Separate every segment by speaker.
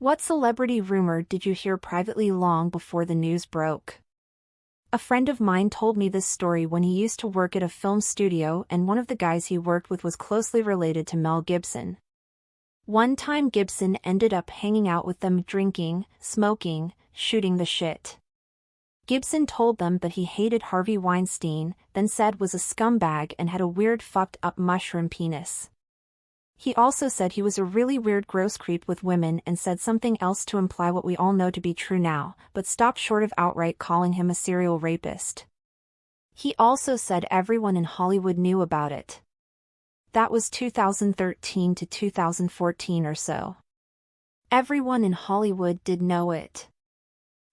Speaker 1: What celebrity rumor did you hear privately long before the news broke? A friend of mine told me this story when he used to work at a film studio, and one of the guys he worked with was closely related to Mel Gibson. One time Gibson ended up hanging out with them, drinking, smoking, shooting the shit. Gibson told them that he hated Harvey Weinstein, then said was a scumbag and had a weird fucked up mushroom penis. He also said he was a really weird gross creep with women and said something else to imply what we all know to be true now, but stopped short of outright calling him a serial rapist. He also said everyone in Hollywood knew about it. That was 2013 to 2014 or so. Everyone in Hollywood did know it.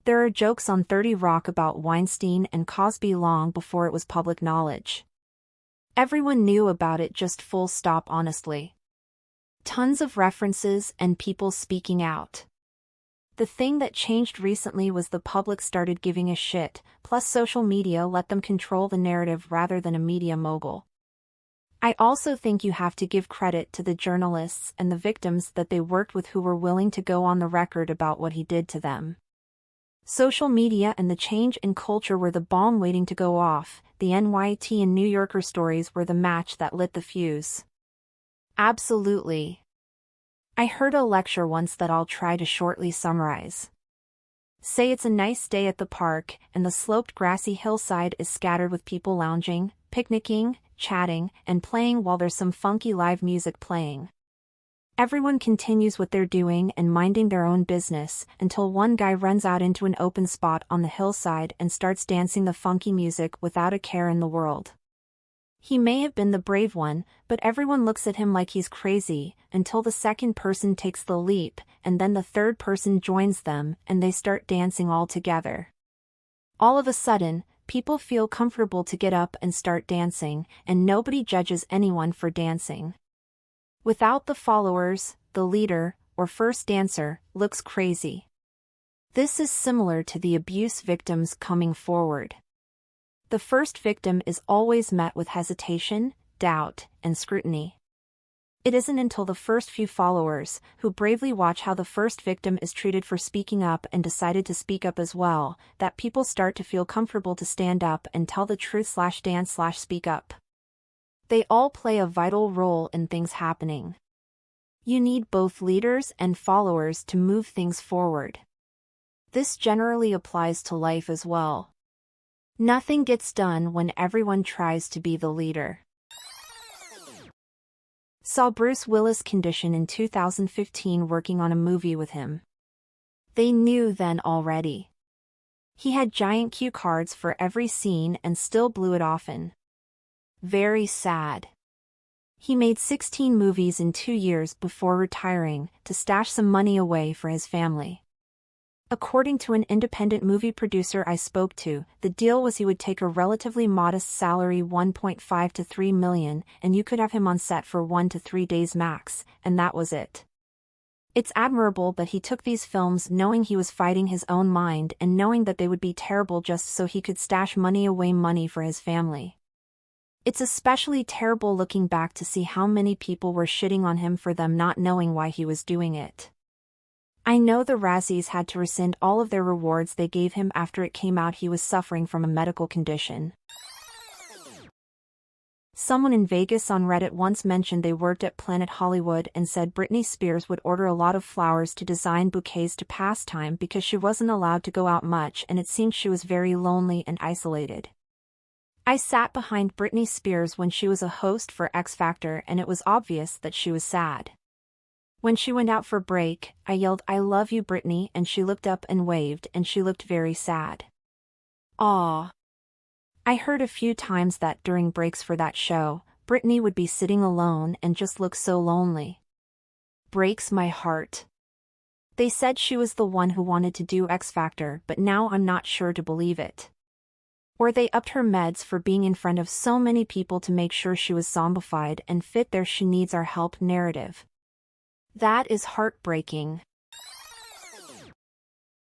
Speaker 1: There are jokes on 30 Rock about Weinstein and Cosby long before it was public knowledge. Everyone knew about it, just full stop, honestly. Tons of references and people speaking out. The thing that changed recently was the public started giving a shit, plus social media let them control the narrative rather than a media mogul. I also think you have to give credit to the journalists and the victims that they worked with who were willing to go on the record about what he did to them. Social media and the change in culture were the bomb waiting to go off. The NYT and New Yorker stories were the match that lit the fuse. Absolutely. I heard a lecture once that I'll try to shortly summarize. Say it's a nice day at the park, and the sloped grassy hillside is scattered with people lounging, picnicking, chatting, and playing while there's some funky live music playing. Everyone continues what they're doing and minding their own business, until one guy runs out into an open spot on the hillside and starts dancing the funky music without a care in the world. He may have been the brave one, but everyone looks at him like he's crazy, until the second person takes the leap, and then the third person joins them, and they start dancing all together. All of a sudden, people feel comfortable to get up and start dancing, and nobody judges anyone for dancing. Without the followers, the leader, or first dancer, looks crazy. This is similar to the abuse victims coming forward. The first victim is always met with hesitation, doubt, and scrutiny. It isn't until the first few followers, who bravely watch how the first victim is treated for speaking up and decided to speak up as well, that people start to feel comfortable to stand up and tell the truth/dance/speak up. They all play a vital role in things happening. You need both leaders and followers to move things forward. This generally applies to life as well. Nothing gets done when everyone tries to be the leader. Saw Bruce Willis' condition in 2015 working on a movie with him. They knew then already. He had giant cue cards for every scene and still blew it often. Very sad. He made 16 movies in 2 years before retiring, to stash some money away for his family. According to an independent movie producer I spoke to, the deal was he would take a relatively modest salary, $1.5 to $3 million, and you could have him on set for 1 to 3 days max, and that was it. It's admirable that he took these films knowing he was fighting his own mind and knowing that they would be terrible just so he could stash money for his family. It's especially terrible looking back to see how many people were shitting on him for them not knowing why he was doing it. I know the Razzies had to rescind all of their rewards they gave him after it came out he was suffering from a medical condition. Someone in Vegas on Reddit once mentioned they worked at Planet Hollywood and said Britney Spears would order a lot of flowers to design bouquets to pass time because she wasn't allowed to go out much and it seemed she was very lonely and isolated. I sat behind Britney Spears when she was a host for X Factor and it was obvious that she was sad. When she went out for break, I yelled, "I love you, Britney," and she looked up and waved and she looked very sad. Aww. I heard a few times that during breaks for that show, Britney would be sitting alone and just look so lonely. Breaks my heart. They said she was the one who wanted to do X Factor, but now I'm not sure to believe it. Or they upped her meds for being in front of so many people to make sure she was zombified and fit their "she needs our help" narrative. That is heartbreaking.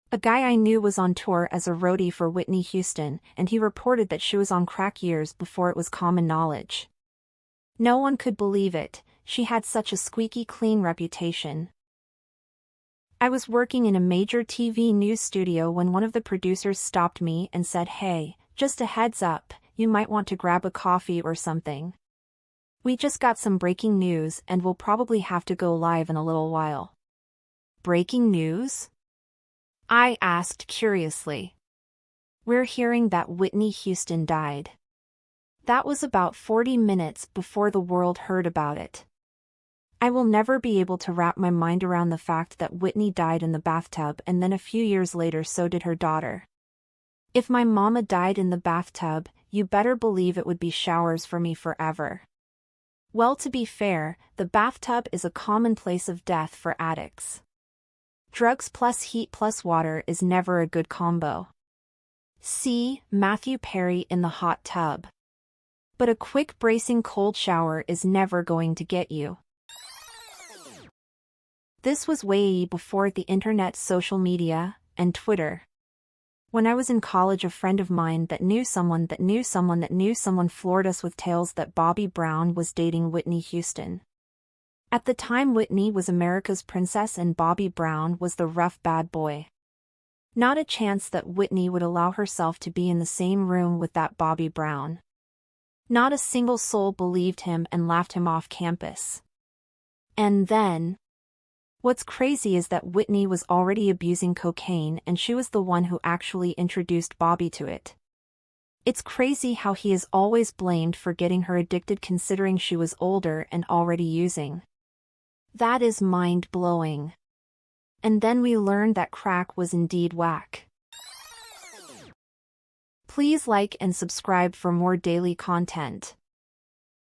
Speaker 1: A guy I knew was on tour as a roadie for Whitney Houston, and he reported that she was on crack years before it was common knowledge. No one could believe it, she had such a squeaky clean reputation. I was working in a major TV news studio when one of the producers stopped me and said, "Hey, just a heads up, you might want to grab a coffee or something. We just got some breaking news and we'll probably have to go live in a little while." Breaking news? I asked curiously. "We're hearing that Whitney Houston died." That was about 40 minutes before the world heard about it. I will never be able to wrap my mind around the fact that Whitney died in the bathtub, and then a few years later so did her daughter. If my mama died in the bathtub, you better believe it would be showers for me forever. Well, to be fair, the bathtub is a common place of death for addicts. Drugs plus heat plus water is never a good combo. See Matthew Perry in the hot tub. But a quick bracing cold shower is never going to get you. This was way before the internet, social media, and Twitter. When I was in college, a friend of mine that knew someone floored us with tales that Bobby Brown was dating Whitney Houston. At the time, Whitney was America's princess and Bobby Brown was the rough bad boy. Not a chance that Whitney would allow herself to be in the same room with that Bobby Brown. Not a single soul believed him and laughed him off campus. And then, what's crazy is that Whitney was already abusing cocaine and she was the one who actually introduced Bobby to it. It's crazy how he is always blamed for getting her addicted considering she was older and already using. That is mind-blowing. And then we learned that crack was indeed whack. Please like and subscribe for more daily content.